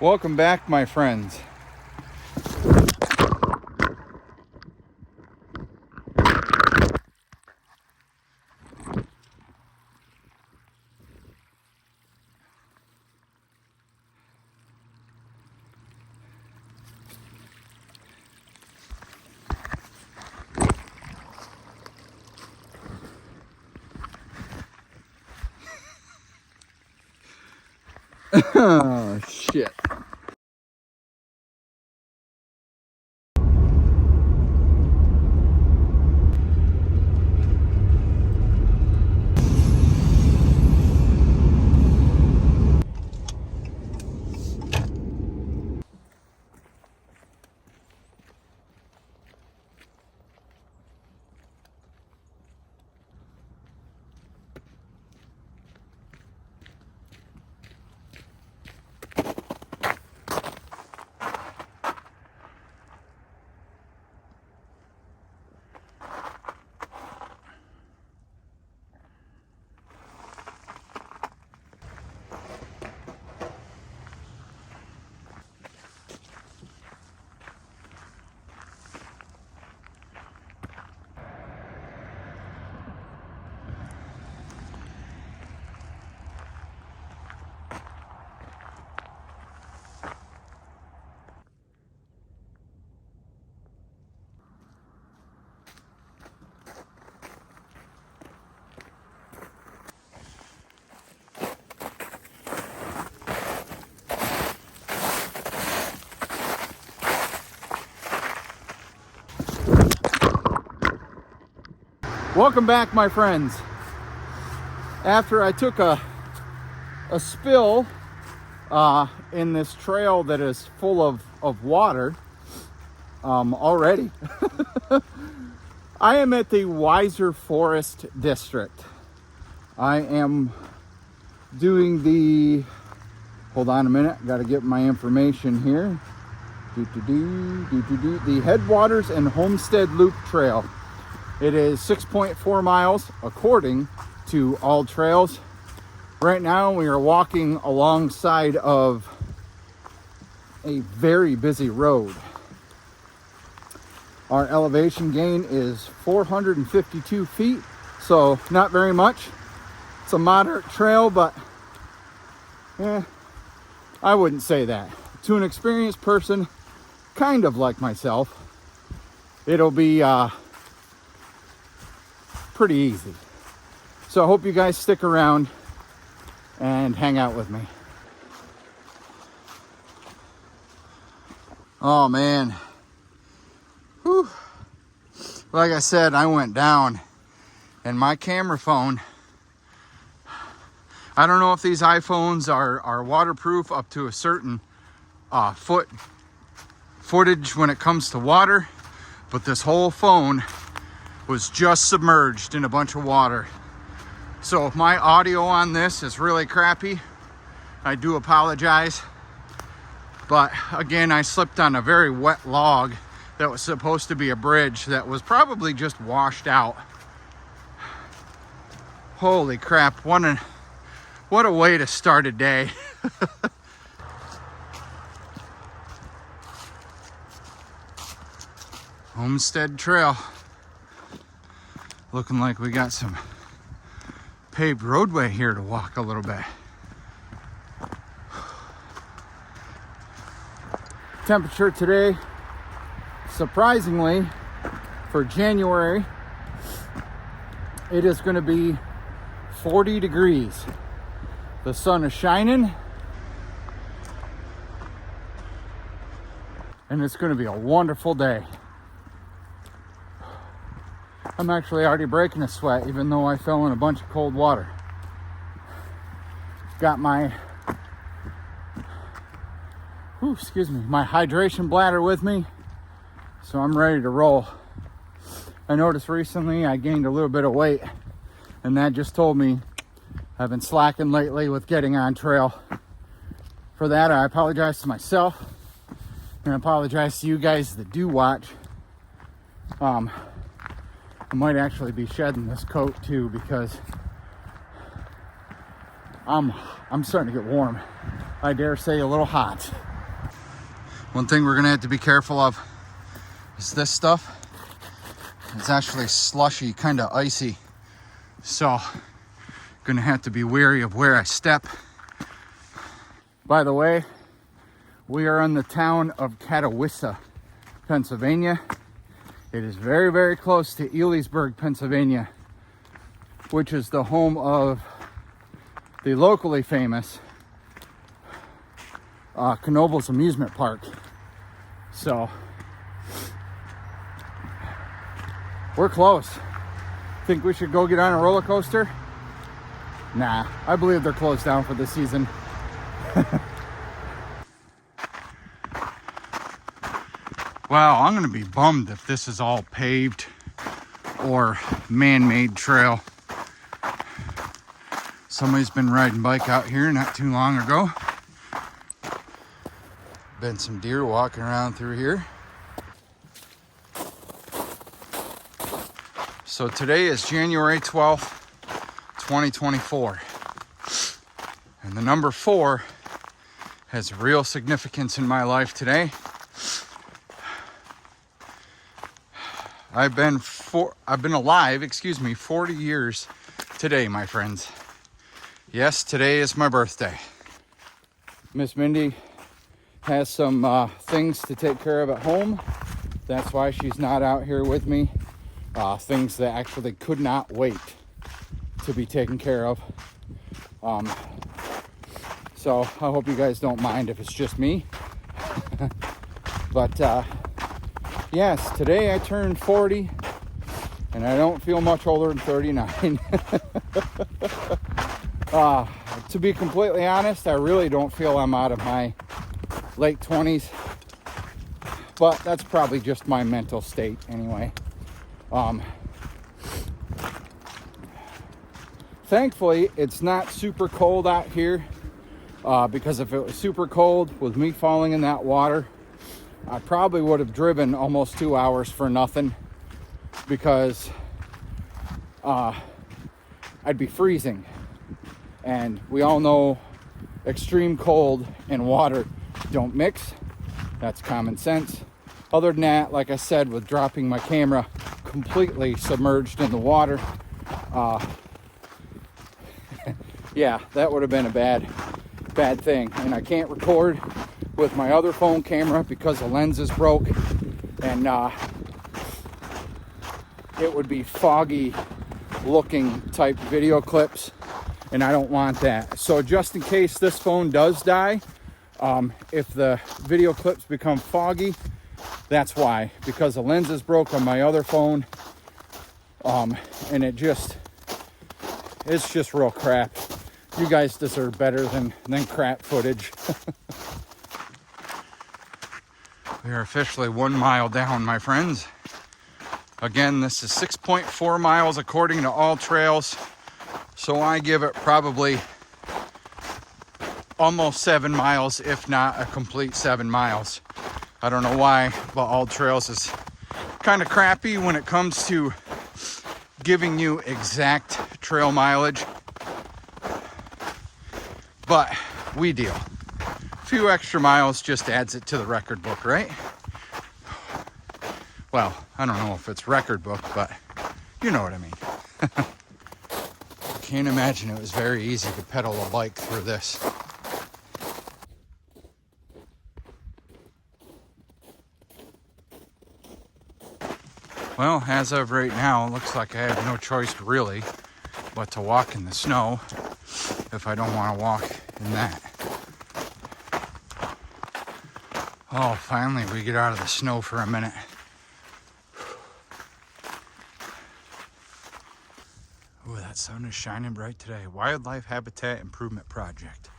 Welcome back, my friends. Oh, shit. Welcome back, my friends. After I took a spill in this trail that is full of water already, I am at the Weiser Forest District. I am doing hold on a minute, got to get my information here. The Headwaters and Homestead Loop Trail. It is 6.4 miles according to All Trails. Right now we are walking alongside of a very busy road. Our elevation gain is 452 feet, so not very much. It's a moderate trail, but I wouldn't say that. To an experienced person, kind of like myself, it'll be pretty easy. So I hope you guys stick around and hang out with me. Oh man. Whew. Like I said, I went down and my camera phone, I don't know if these iPhones are waterproof up to a certain footage when it comes to water, but this whole phone was just submerged in a bunch of water. So if my audio on this is really crappy, I do apologize. But again, I slipped on a very wet log that was supposed to be a bridge that was probably just washed out. Holy crap, what a way to start a day. Homestead Trail. Looking like we got some paved roadway here to walk a little bit. Temperature today, surprisingly, for January, it is going to be 40 degrees. The sun is shining, and it's going to be a wonderful day. I'm actually already breaking a sweat, even though I fell in a bunch of cold water. Got my, my hydration bladder with me, so I'm ready to roll. I noticed recently I gained a little bit of weight, and that just told me I've been slacking lately with getting on trail. For that, I apologize to myself, and I apologize to you guys that do watch. I might actually be shedding this coat too, because I'm starting to get warm. I dare say a little hot. One thing we're gonna have to be careful of is this stuff. It's actually slushy, kind of icy. So, gonna have to be wary of where I step. By the way, we are in the town of Catawissa, Pennsylvania. It is very, very close to Elysburg, Pennsylvania, which is the home of the locally famous Knoebels Amusement Park. So, we're close. Think we should go get on a roller coaster? Nah, I believe they're closed down for this season. Well, I'm gonna be bummed if this is all paved or man-made trail. Somebody's been riding bike out here not too long ago. Been some deer walking around through here. So today is January 12th, 2024. And the number 4 has real significance in my life today. I've been alive, 40 years today, my friends. Yes, today is my birthday. Miss Mindy has some things to take care of at home. That's why she's not out here with me. Things that actually could not wait to be taken care of. So I hope you guys don't mind if it's just me. But yes, today I turned 40 and I don't feel much older than 39. To be completely honest, I really don't feel I'm out of my late 20s, but that's probably just my mental state anyway. Thankfully, it's not super cold out here, because if it was super cold with me falling in that water, I probably would have driven almost 2 hours for nothing, because I'd be freezing. And we all know extreme cold and water don't mix. That's common sense. Other than that, like I said, with dropping my camera completely submerged in the water, yeah, that would have been a bad thing. And I can't record with my other phone camera because the lens is broke, and it would be foggy looking type video clips, and I don't want that. So just in case this phone does die, if the video clips become foggy, that's why, because the lens is broke on my other phone, and it's just real crap. You guys deserve better than crap footage. We are officially 1 mile down, my friends. Again, this is 6.4 miles according to All Trails. So I give it probably almost 7 miles, if not a complete 7 miles. I don't know why, but All Trails is kind of crappy when it comes to giving you exact trail mileage. But we deal. A few extra miles just adds it to the record book, right? Well, I don't know if it's record book, but you know what I mean. Can't imagine it was very easy to pedal a bike through this. Well, as of right now, it looks like I have no choice really but to walk in the snow if I don't want to walk in that. Oh, finally we get out of the snow for a minute. Oh, that sun is shining bright today. Wildlife Habitat Improvement Project.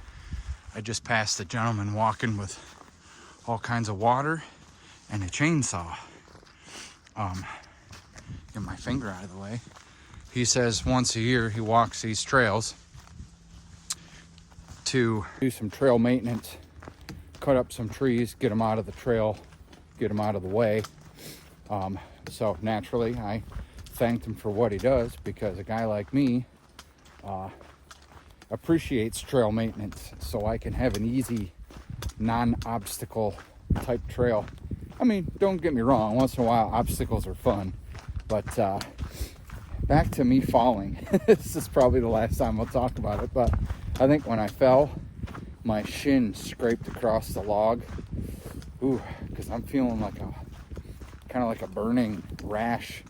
I just passed a gentleman walking with all kinds of water and a chainsaw. Get my finger out of the way. He says once a year he walks these trails to do some trail maintenance, cut up some trees, get them out of the trail, get them out of the way. So naturally, I thanked him for what he does, because a guy like me appreciates trail maintenance, so I can have an easy, non-obstacle type trail. I mean, don't get me wrong, once in a while obstacles are fun, but back to me falling. This is probably the last time I'll talk about it, but I think when I fell, my shin scraped across the log. Ooh, because I'm feeling like a kind of like a burning rash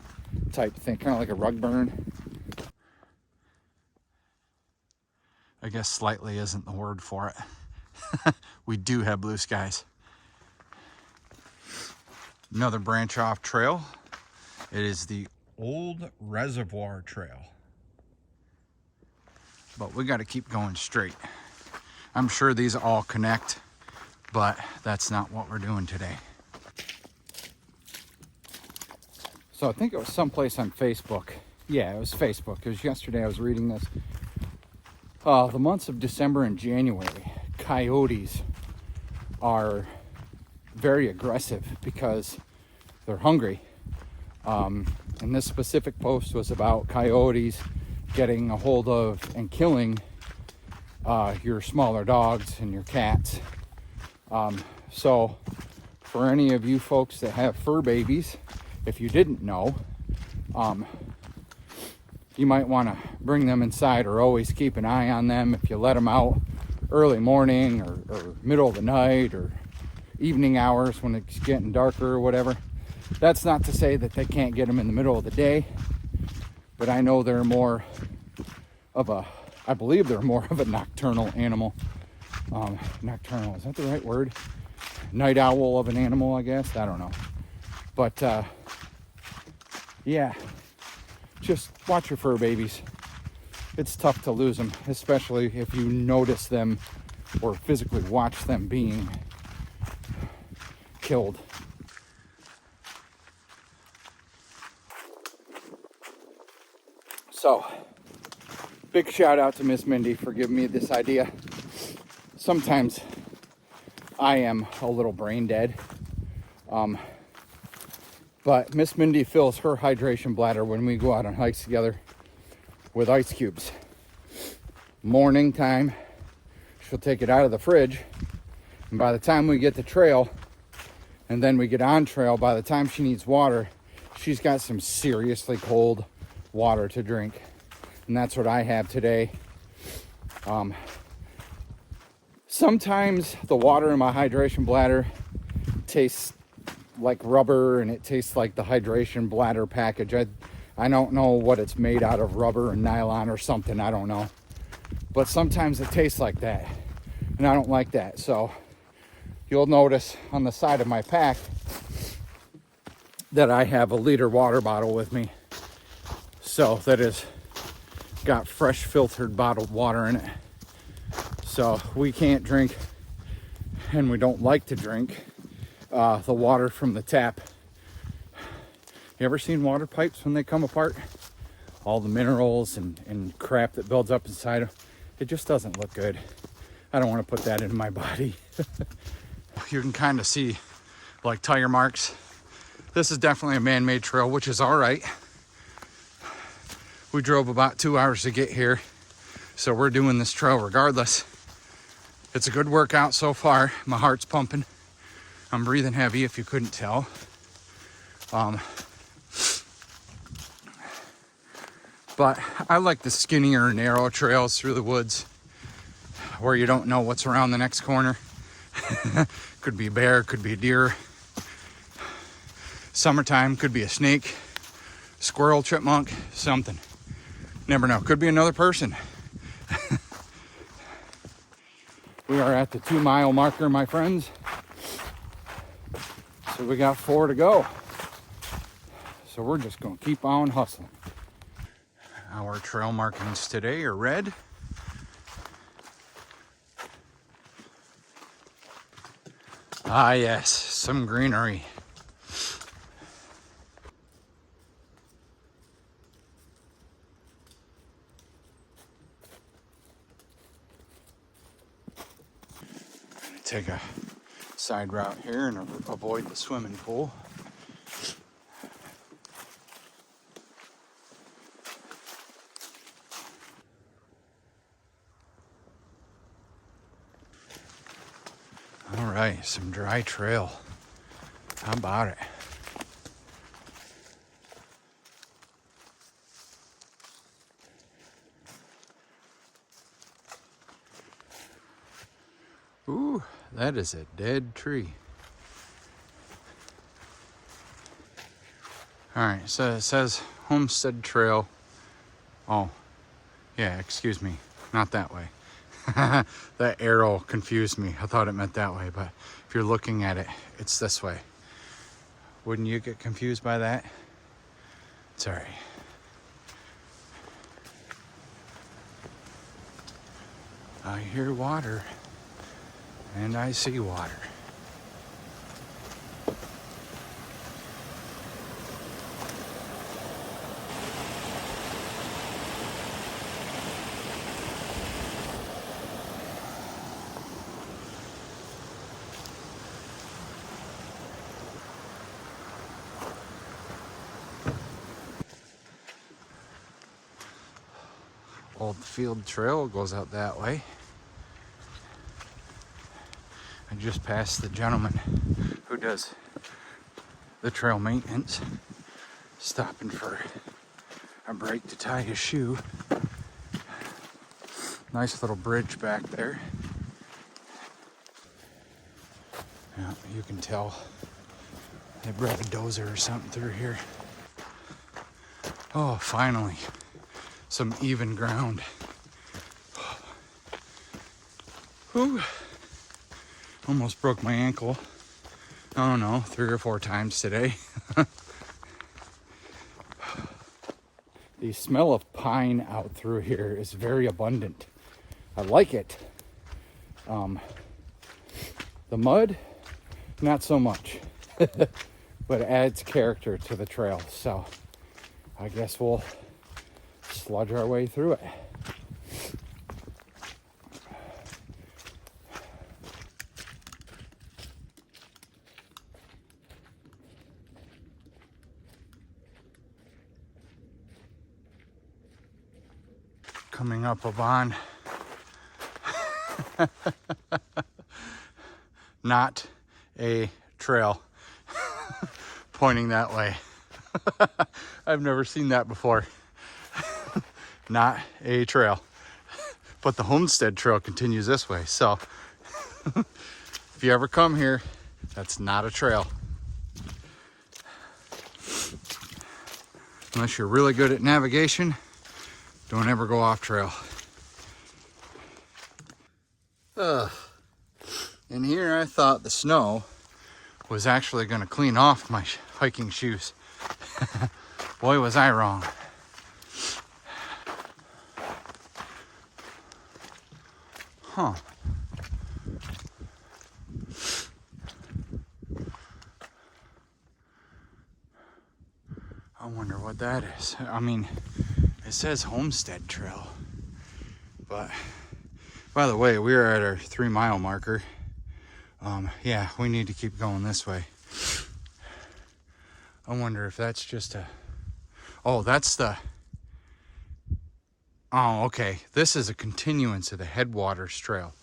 type thing, kind of like a rug burn. I guess slightly isn't the word for it. We do have blue skies. Another branch off trail. It is the Old Reservoir Trail. But we got to keep going straight. I'm sure these all connect, but that's not what we're doing today. So I think it was someplace on Facebook. Yeah, it was Facebook. It was yesterday I was reading this. The months of December and January, coyotes are very aggressive because they're hungry. And this specific post was about coyotes getting a hold of and killing your smaller dogs and your cats. So for any of you folks that have fur babies, if you didn't know, you might want to bring them inside, or always keep an eye on them. If you let them out early morning or middle of the night or evening hours when it's getting darker or whatever. That's not to say that they can't get them in the middle of the day, but I know they're more of a, I believe they're more of a nocturnal animal. Nocturnal, is that the right word? Night owl of an animal, I guess. I don't know. But yeah, just watch your fur babies. It's tough to lose them, especially if you notice them or physically watch them being killed. So, big shout out to Miss Mindy for giving me this idea. Sometimes I am a little brain dead. But Miss Mindy fills her hydration bladder when we go out on hikes together with ice cubes. Morning time, she'll take it out of the fridge, and by the time we get to trail, and then we get on trail, by the time she needs water, she's got some seriously cold water to drink. And that's what I have today. Sometimes the water in my hydration bladder tastes like rubber, and it tastes like the hydration bladder package. I don't know what it's made out of, rubber and nylon or something, I don't know. But sometimes it tastes like that, and I don't like that. So you'll notice on the side of my pack that I have a liter water bottle with me. So that is got fresh filtered bottled water in it. So we can't drink, and we don't like to drink the water from the tap. You ever seen water pipes when they come apart? All the minerals and crap that builds up inside them. It just doesn't look good. I don't want to put that in my body. You can kind of see like tire marks. This is definitely a man-made trail, which is all right. We drove about 2 hours to get here, so we're doing this trail regardless. It's a good workout so far. My heart's pumping. I'm breathing heavy if you couldn't tell. But I like the skinnier, narrow trails through the woods where you don't know what's around the next corner. Could be a bear, could be a deer. Summertime, could be a snake, squirrel, chipmunk, something. Never know, could be another person. We are at the 2 mile marker, my friends. So we got 4 to go. So we're just gonna keep on hustling. Our trail markings today are red. Ah yes, some greenery. Take a side route here and avoid the swimming pool. All right, some dry trail. How about it? Ooh, that is a dead tree. All right, so it says Homestead Trail. Oh, yeah, excuse me, not that way. That arrow confused me. I thought it meant that way, but if you're looking at it, it's this way. Wouldn't you get confused by that? Sorry. I hear water, and I see water. Old Field Trail goes out that way. I just passed the gentleman who does the trail maintenance, stopping for a break to tie his shoe. Nice little bridge back there. Yeah, you can tell they brought a dozer or something through here. Oh, finally, some even ground. Whew. Almost broke my ankle. I don't know, 3 or 4 times today. The smell of pine out through here is very abundant. I like it. The mud, not so much, but it adds character to the trail. So I guess we'll sludge our way through it. Coming up upon not a trail. Pointing that way. I've never seen that before. Not a trail. But the Homestead Trail continues this way. So if you ever come here, that's not a trail. Unless you're really good at navigation, don't ever go off trail. And here I thought the snow was actually going to clean off my hiking shoes. Boy, was I wrong. Huh. I wonder what that is. I mean, it says Homestead Trail. But, by the way, we are at our 3-mile marker. Yeah, we need to keep going this way. I wonder if that's just a... Oh, that's the... Oh, okay. This is a continuance of the Headwaters Trail.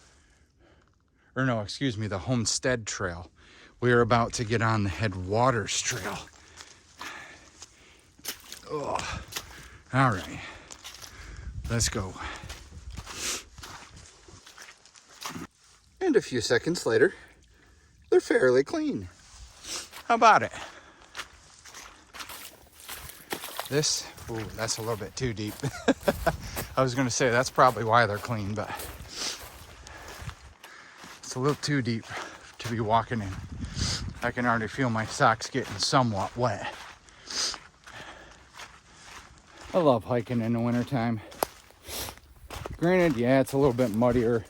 Or no, excuse me, the Homestead Trail. We are about to get on the Headwaters Trail. Oh, all right. Let's go. And a few seconds later, they're fairly clean. How about it? This, ooh, that's a little bit too deep. I was gonna say that's probably why they're clean, but it's a little too deep to be walking in. I can already feel my socks getting somewhat wet. I love hiking in the wintertime. Granted, yeah, it's a little bit muddier.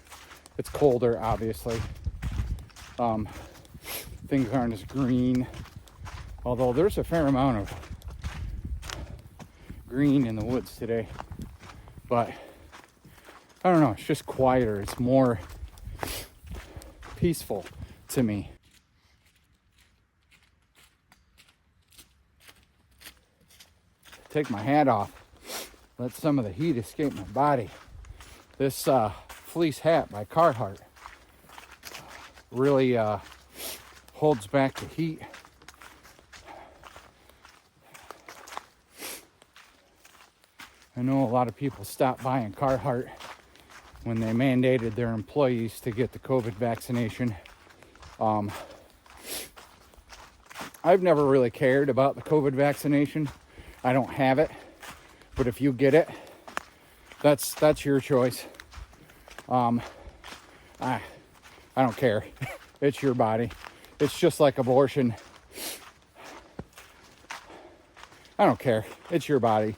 It's colder, obviously. Things aren't as green. Although there's a fair amount of green in the woods today. But, I don't know, it's just quieter. It's more peaceful to me. Take my hat off. Let some of the heat escape my body. This fleece hat by Carhartt. really holds back the heat. I know a lot of people stopped buying Carhartt when they mandated their employees to get the COVID vaccination. I've never really cared about the COVID vaccination. I don't have it, but if you get it, that's your choice. I don't care. It's your body. It's just like abortion. I don't care. It's your body.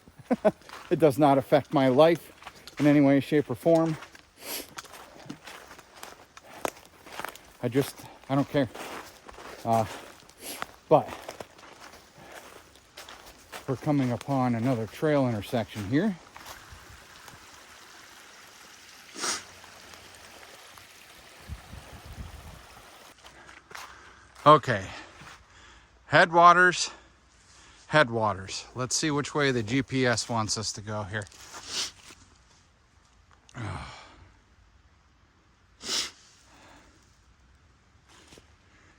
It does not affect my life in any way, shape, or form. I don't care. But we're coming upon another trail intersection here. Okay, headwaters. Let's see which way the GPS wants us to go here.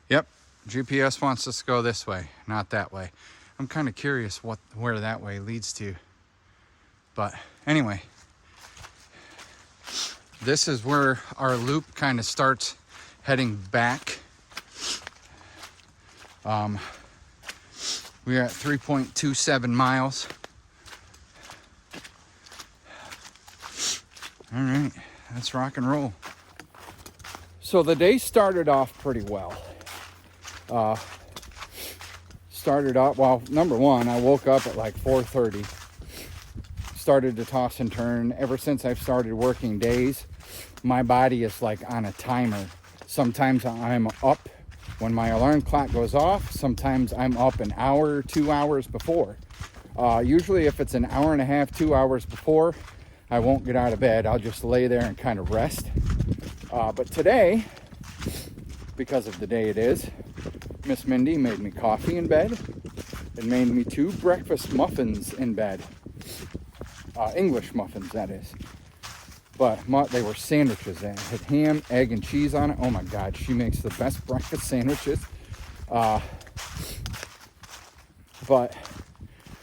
Yep, GPS wants us to go this way, not that way. I'm kind of curious where that way leads to. But anyway, this is where our loop kind of starts heading back. We're at 3.27 miles. All right, let's rock and roll. So the day started off pretty well. Well, number one, I woke up at like 4:30. Started to toss and turn. Ever since I've started working days, my body is like on a timer. Sometimes I'm up when my alarm clock goes off. Sometimes I'm up an hour, 2 hours before. Usually if it's an hour and a half, 2 hours before, I won't get out of bed. I'll just lay there and kind of rest. But today, because of the day it is, Miss Mindy made me coffee in bed and made me 2 breakfast muffins in bed. English muffins, that is. But they were sandwiches. They had ham, egg, and cheese on it. Oh my God, she makes the best breakfast sandwiches. But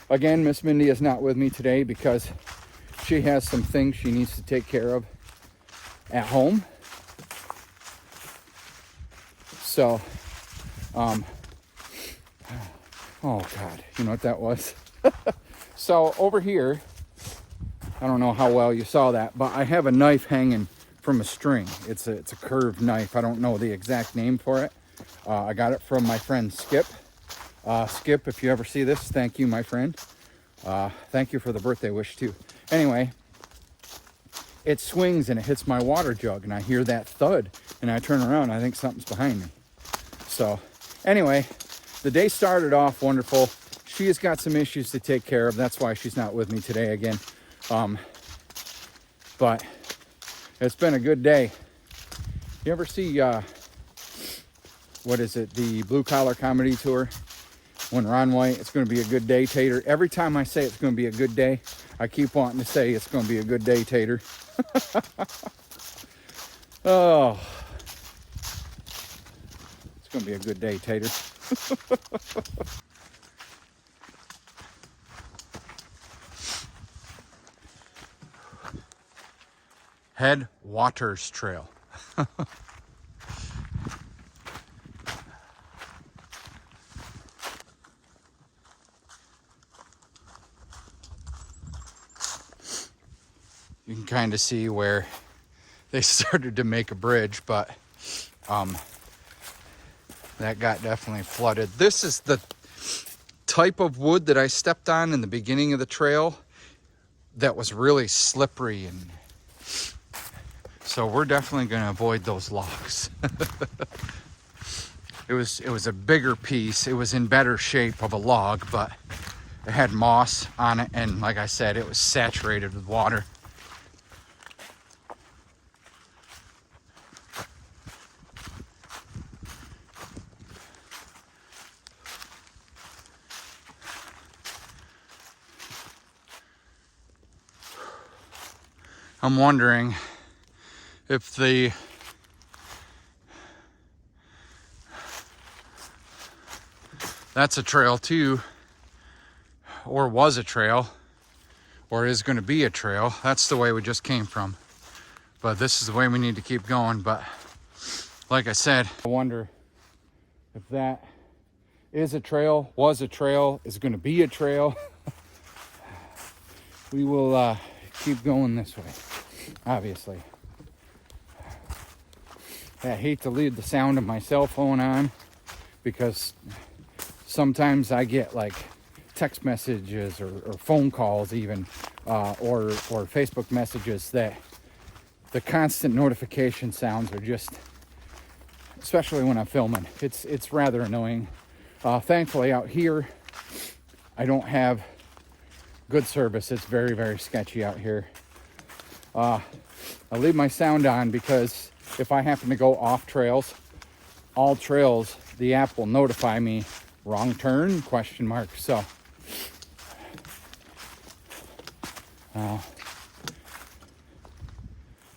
again, Miss Mindy is not with me today because she has some things she needs to take care of at home. So, oh God, you know what that was? So over here, I don't know how well you saw that, but I have a knife hanging from a string. It's a curved knife. I don't know the exact name for it. I got it from my friend Skip. Skip, if you ever see this, thank you, my friend. Thank you for the birthday wish too. Anyway, it swings and it hits my water jug, and I hear that thud, and I turn around and I think something's behind me. So anyway, the day started off wonderful. She has got some issues to take care of. That's why she's not with me today again. But it's been a good day. You ever see, what is it? The Blue Collar Comedy Tour? When Ron White, it's going to be a good day, Tater. Every time I say it's going to be a good day, I keep wanting to say it's going to be a good day, Tater. Oh. It's going to be a good day, Tater. Headwaters Trail. You can kind of see where they started to make a bridge, but that got definitely flooded. This is the type of wood that I stepped on in the beginning of the trail that was really slippery, and so we're definitely going to avoid those logs. It was a bigger piece. It was in better shape of a log, but it had moss on it, and like I said, it was saturated with water. I'm wondering if the That's a trail too, or was a trail, or is going to be a trail. That's the way we just came from. But this is the way we need to keep going. But like I said, I wonder if that is a trail, was a trail, is going to be a trail. We will keep going this way, obviously. I hate to leave the sound of my cell phone on because sometimes I get like text messages or phone calls even, or Facebook messages that the constant notification sounds are just, especially when I'm filming, it's rather annoying. Thankfully out here, I don't have good service. It's very, very sketchy out here. I leave my sound on because if I happen to go off trails, all trails, the app will notify me, wrong turn, ? So,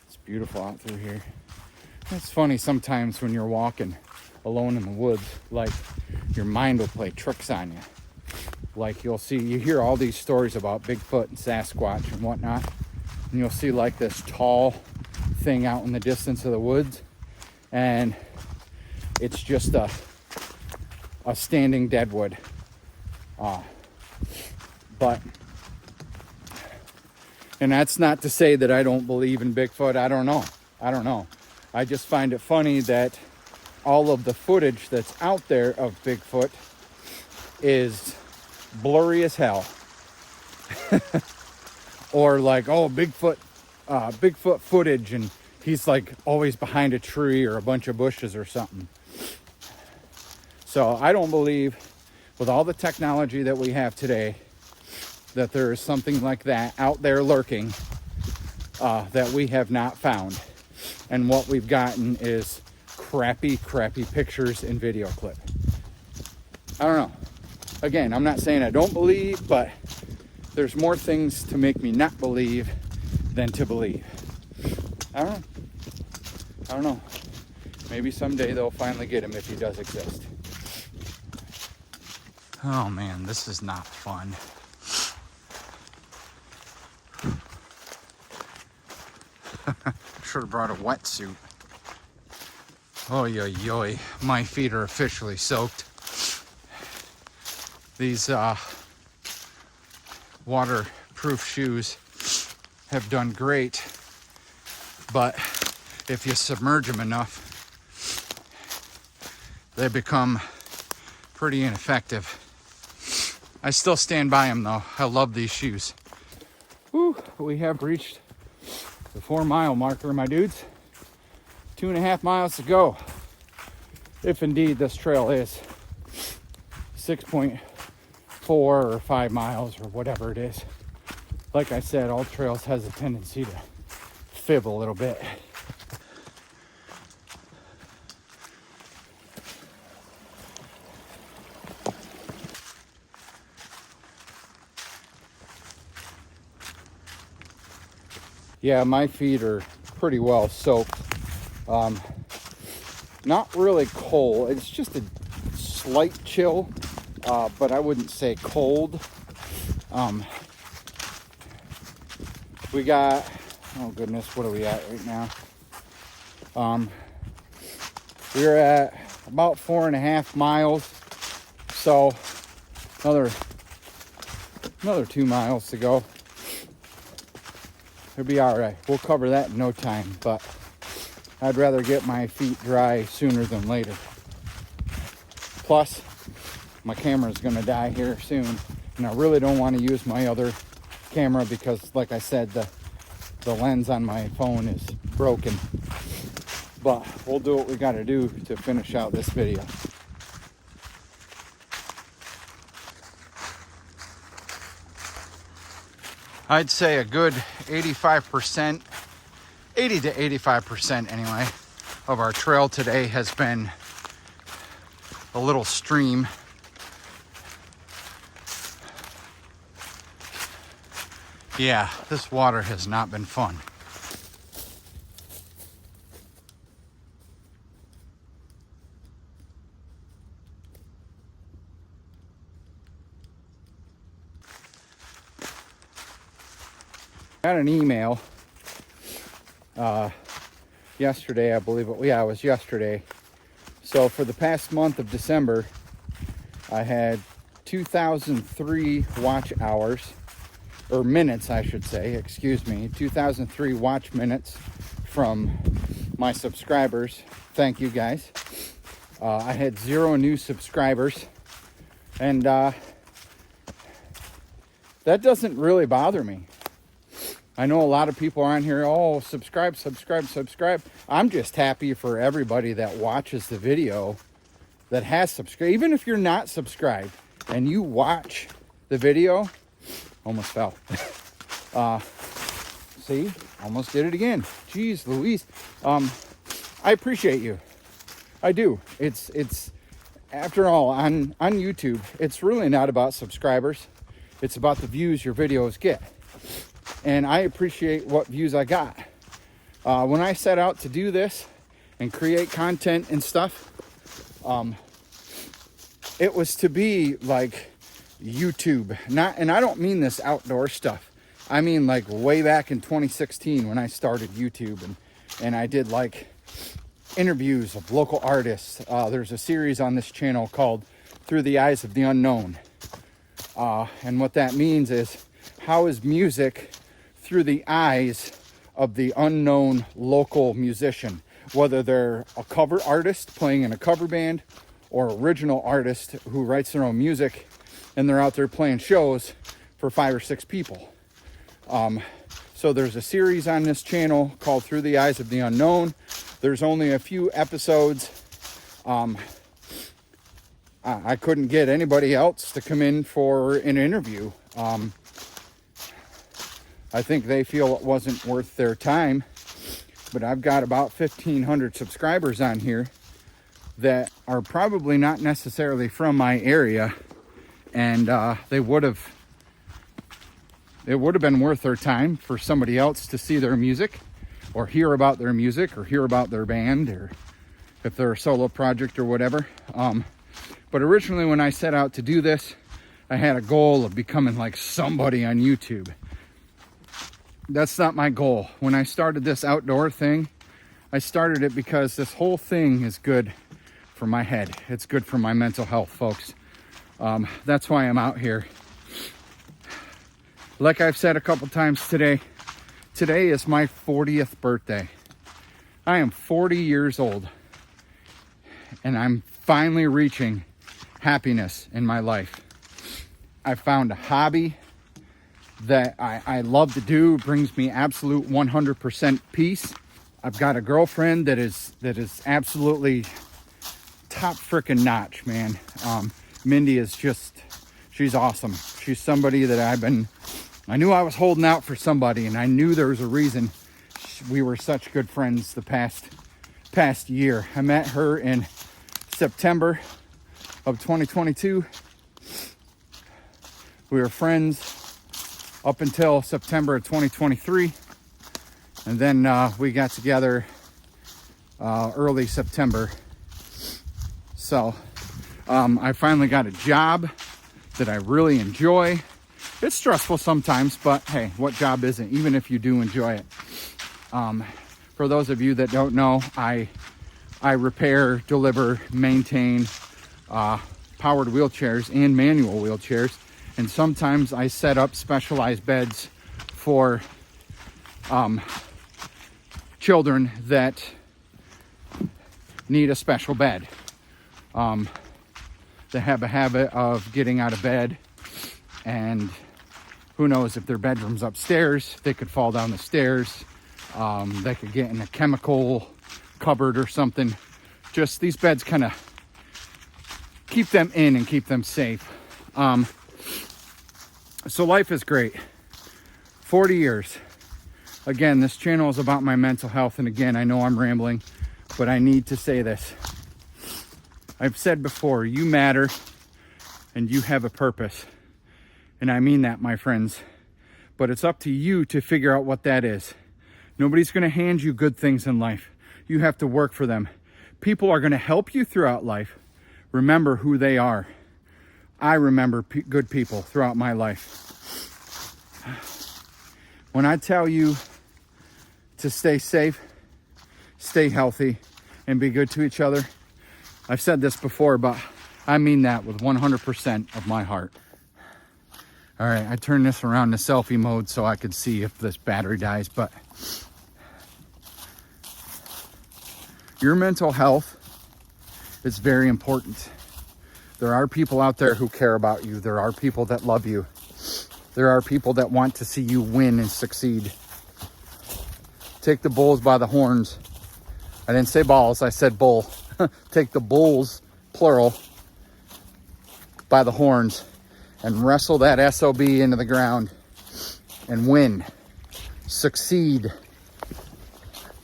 it's beautiful out through here. It's funny sometimes when you're walking alone in the woods, like your mind will play tricks on you. Like you hear all these stories about Bigfoot and Sasquatch and whatnot, and you'll see like this tall thing out in the distance of the woods, and it's just a standing deadwood. And that's not to say that I don't believe in Bigfoot. I don't know. I just find it funny that all of the footage that's out there of Bigfoot is blurry as hell. Or like, oh, Bigfoot footage, and he's like always behind a tree or a bunch of bushes or something. So I don't believe, with all the technology that we have today, that there is something like that out there lurking that we have not found. And what we've gotten is crappy pictures and video clip. I don't know. Again, I'm not saying I don't believe, but there's more things to make me not believe than to believe. I don't know. Maybe someday they'll finally get him if he does exist. Oh man, this is not fun. Should have brought a wetsuit. Oh, yoy. My feet are officially soaked. These waterproof shoes have done great, but if you submerge them enough, they become pretty ineffective. I still stand by them though. I love these shoes. Whew, we have reached the 4-mile marker, my dudes. 2.5 miles to go. If indeed this trail is 6.4 or 5 miles or whatever it is. Like I said, all trails has a tendency to fib a little bit. Yeah, my feet are pretty well soaked. Not really cold. It's just a slight chill, but I wouldn't say cold. We got, oh goodness, what are we at right now? We're at about 4.5 miles. So another 2 miles to go. It'll be all right. We'll cover that in no time, but I'd rather get my feet dry sooner than later. Plus, my camera's gonna die here soon, and I really don't want to use my other camera because, like I said, the lens on my phone is broken. But we'll do what we gotta do to finish out this video. I'd say a good 85%, 80 to 85% anyway, of our trail today has been a little stream. Yeah, this water has not been fun. Got an email yesterday, I believe it. Yeah, it was yesterday. So for the past month of December, I had 2,003 watch hours, or minutes, I should say, excuse me, 2,003 watch minutes from my subscribers. Thank you, guys. I had 0 new subscribers, and that doesn't really bother me. I know a lot of people are on here, oh, subscribe. I'm just happy for everybody that watches the video that has subscribed. Even if you're not subscribed and you watch the video, almost fell. See, almost did it again. Jeez Louise. I appreciate you. I do. It's after all, on YouTube, it's really not about subscribers. It's about the views your videos get. And I appreciate what views I got. When I set out to do this and create content and stuff, it was to be like YouTube. And I don't mean this outdoor stuff. I mean like way back in 2016 when I started YouTube, and I did like interviews of local artists. There's a series on this channel called Through the Eyes of the Unknown. And what that means is, how is music through the eyes of the unknown local musician, whether they're a cover artist playing in a cover band or original artist who writes their own music and they're out there playing shows for 5 or 6 people. So there's a series on this channel called Through the Eyes of the Unknown. There's only a few episodes. I couldn't get anybody else to come in for an interview. I think they feel it wasn't worth their time, but I've got about 1,500 subscribers on here that are probably not necessarily from my area, and it would have been worth their time for somebody else to see their music or hear about their music or hear about their band, or if they're a solo project or whatever. But originally when I set out to do this, I had a goal of becoming like somebody on YouTube. That's not my goal. When I started this outdoor thing, I started it because this whole thing is good for my head. It's good for my mental health, folks. That's why I'm out here. Like I've said a couple times today is my 40th birthday. I am 40 years old, and I'm finally reaching happiness in my life. I found a hobby that I love to do. It brings me absolute 100% peace. I've got a girlfriend that is absolutely top freaking notch, man. Mindy is she's awesome. She's somebody that I knew I was holding out for somebody, and I knew there was a reason we were such good friends the past year. I met her in September of 2022. We were friends up until September of 2023, and then we got together early September. So I finally got a job that I really enjoy. It's stressful sometimes, but hey, what job isn't, even if you do enjoy it? For those of you that don't know, I repair, deliver, maintain powered wheelchairs and manual wheelchairs. And sometimes I set up specialized beds for children that need a special bed. They have a habit of getting out of bed, and who knows, if their bedroom's upstairs, they could fall down the stairs. They could get in a chemical cupboard or something. Just these beds kind of keep them in and keep them safe. So life is great. 40 years. Again, this channel is about my mental health. And again, I know I'm rambling, but I need to say this. I've said before, you matter and you have a purpose. And I mean that, my friends. But it's up to you to figure out what that is. Nobody's going to hand you good things in life. You have to work for them. People are going to help you throughout life. Remember who they are. I remember good people throughout my life. When I tell you to stay safe, stay healthy, and be good to each other, I've said this before, but I mean that with 100% of my heart. All right, I turned this around to selfie mode so I could see if this battery dies, but your mental health is very important. There are people out there who care about you. There are people that love you. There are people that want to see you win and succeed. Take the bulls by the horns. I didn't say balls, I said bull. Take the bulls, plural, by the horns and wrestle that SOB into the ground and win. Succeed.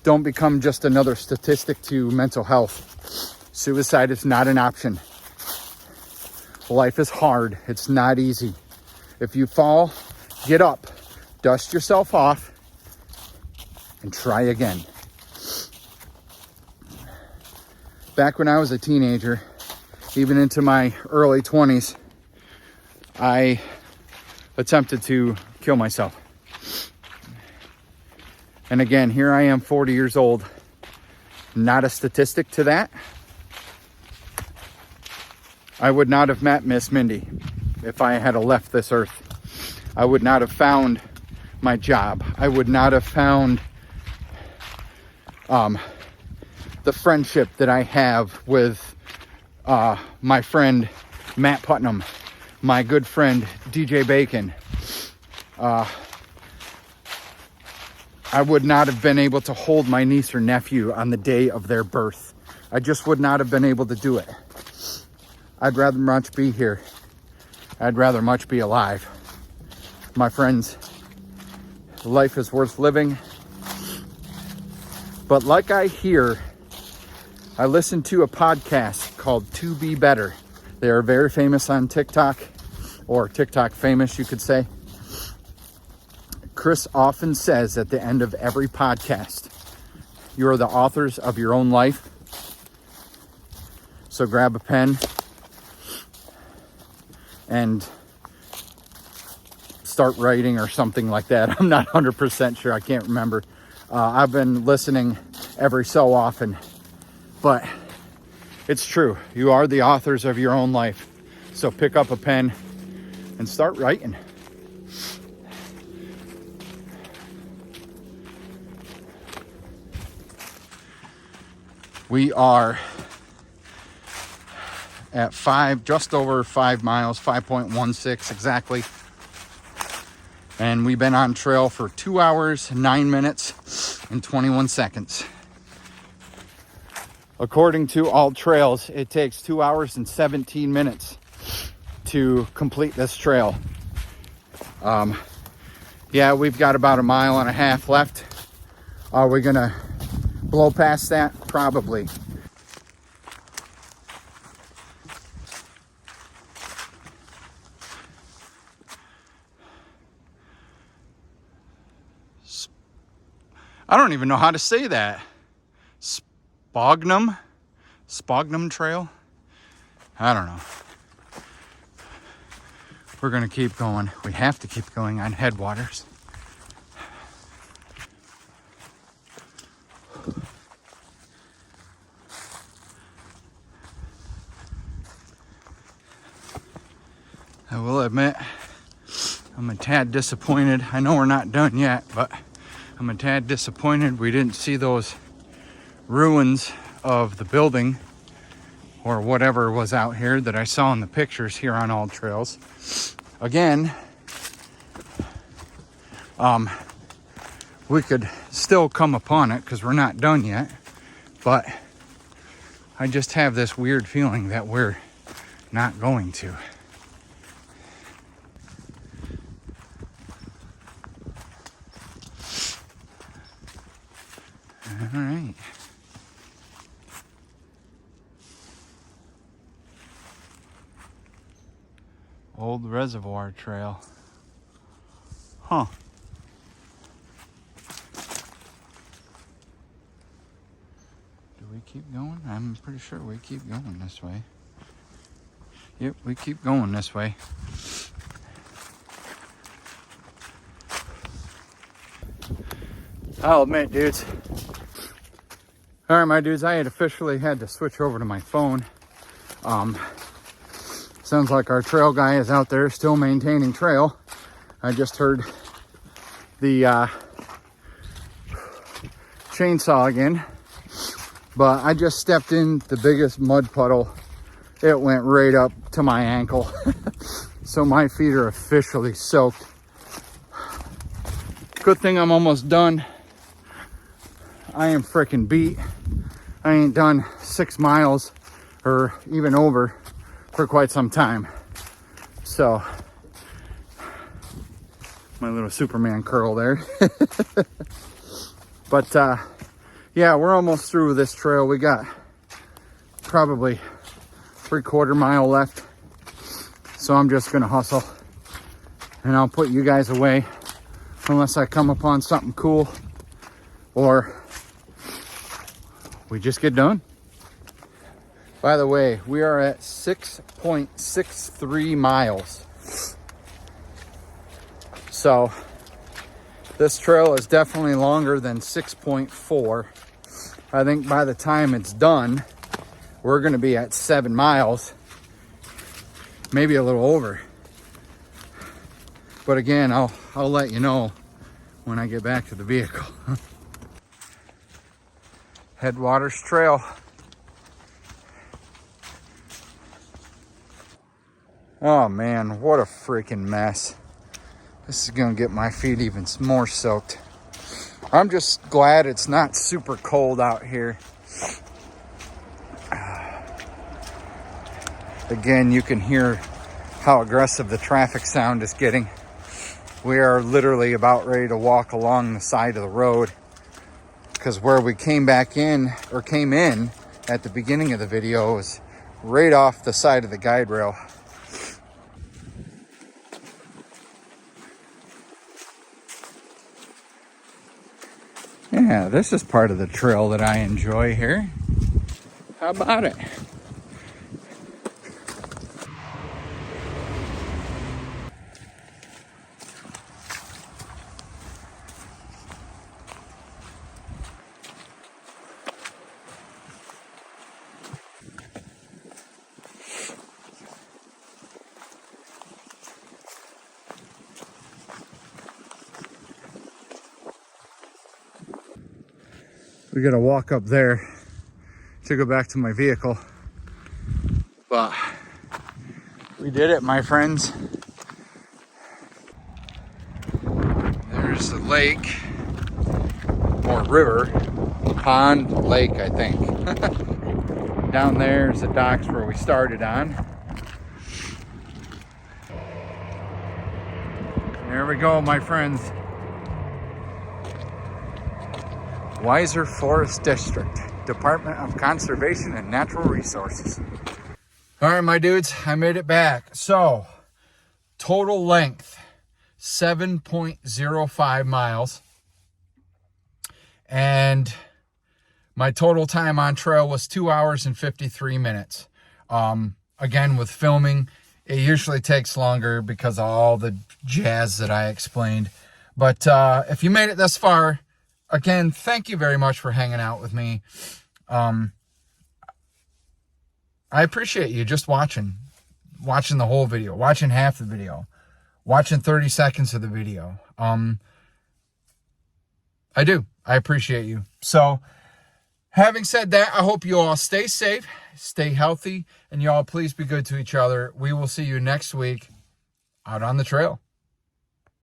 Don't become just another statistic to mental health. Suicide is not an option. Life is hard. It's not easy. If you fall, get up, dust yourself off, and try again. Back when I was a teenager, even into my early 20s, I attempted to kill myself. And again, here I am, 40 years old. Not a statistic to that. I would not have met Miss Mindy if I had left this earth. I would not have found my job. I would not have found the friendship that I have with my friend Matt Putnam, my good friend DJ Bacon. I would not have been able to hold my niece or nephew on the day of their birth. I just would not have been able to do it. I'd rather much be here. I'd rather much be alive. My friends, life is worth living. But like I listened to a podcast called To Be Better. They are very famous on TikTok, or TikTok famous, you could say. Chris often says at the end of every podcast, you are the authors of your own life. So grab a pen and start writing or something like that. I'm not 100% sure. I can't remember. I've been listening every so often, but it's true. You are the authors of your own life. So pick up a pen and start writing. We are at just over 5 miles, 5.16 exactly. And we've been on trail for 2 hours, 9 minutes, and 21 seconds. According to All Trails, it takes 2 hours and 17 minutes to complete this trail. Yeah, we've got about 1.5 miles left. Are we gonna blow past that? Probably. I don't even know how to say that. Sphagnum Trail? I don't know. We're gonna keep going. We have to keep going on Headwaters. I will admit, I'm a tad disappointed. I know we're not done yet, but I'm a tad disappointed we didn't see those ruins of the building or whatever was out here that I saw in the pictures here on All Trails. Again, we could still come upon it because we're not done yet, but I just have this weird feeling that we're not going to. All right. Old Reservoir Trail. Huh. Do we keep going? I'm pretty sure we keep going this way. Yep, we keep going this way. I'll admit, dudes. All right, my dudes, I had officially had to switch over to my phone. Sounds like our trail guy is out there still maintaining trail. I just heard the chainsaw again, but I just stepped in the biggest mud puddle. It went right up to my ankle. So my feet are officially soaked. Good thing I'm almost done. I am freaking beat. I ain't done 6 miles or even over for quite some time. So, my little Superman curl there. But yeah, we're almost through this trail. We got probably 3/4 mile left. So I'm just gonna hustle and I'll put you guys away unless I come upon something cool or we just get done. By the way, we are at 6.63 miles. So this trail is definitely longer than 6.4. I think by the time it's done, we're gonna be at 7 miles, maybe a little over. But again, I'll let you know when I get back to the vehicle. Headwaters Trail. Oh man, what a freaking mess. This is gonna get my feet even more soaked. I'm just glad it's not super cold out here. Again, you can hear how aggressive the traffic sound is getting. We are literally about ready to walk along the side of the road, because where we came in at the beginning of the video is right off the side of the guide rail. Yeah, this is part of the trail that I enjoy here. How about it? We gotta walk up there to go back to my vehicle. But we did it, my friends. There's the lake, or river, pond, lake, I think. Down there's the docks where we started on. There we go, my friends. Weiser Forest District, Department of Conservation and Natural Resources. All right, my dudes, I made it back. So, total length, 7.05 miles. And my total time on trail was 2 hours and 53 minutes. Again, with filming, it usually takes longer because of all the jazz that I explained. But if you made it this far, again, thank you very much for hanging out with me. I appreciate you just watching the whole video, watching half the video, watching 30 seconds of the video. I do. I appreciate you. So, having said that, I hope you all stay safe, stay healthy, and you all please be good to each other. We will see you next week out on the trail.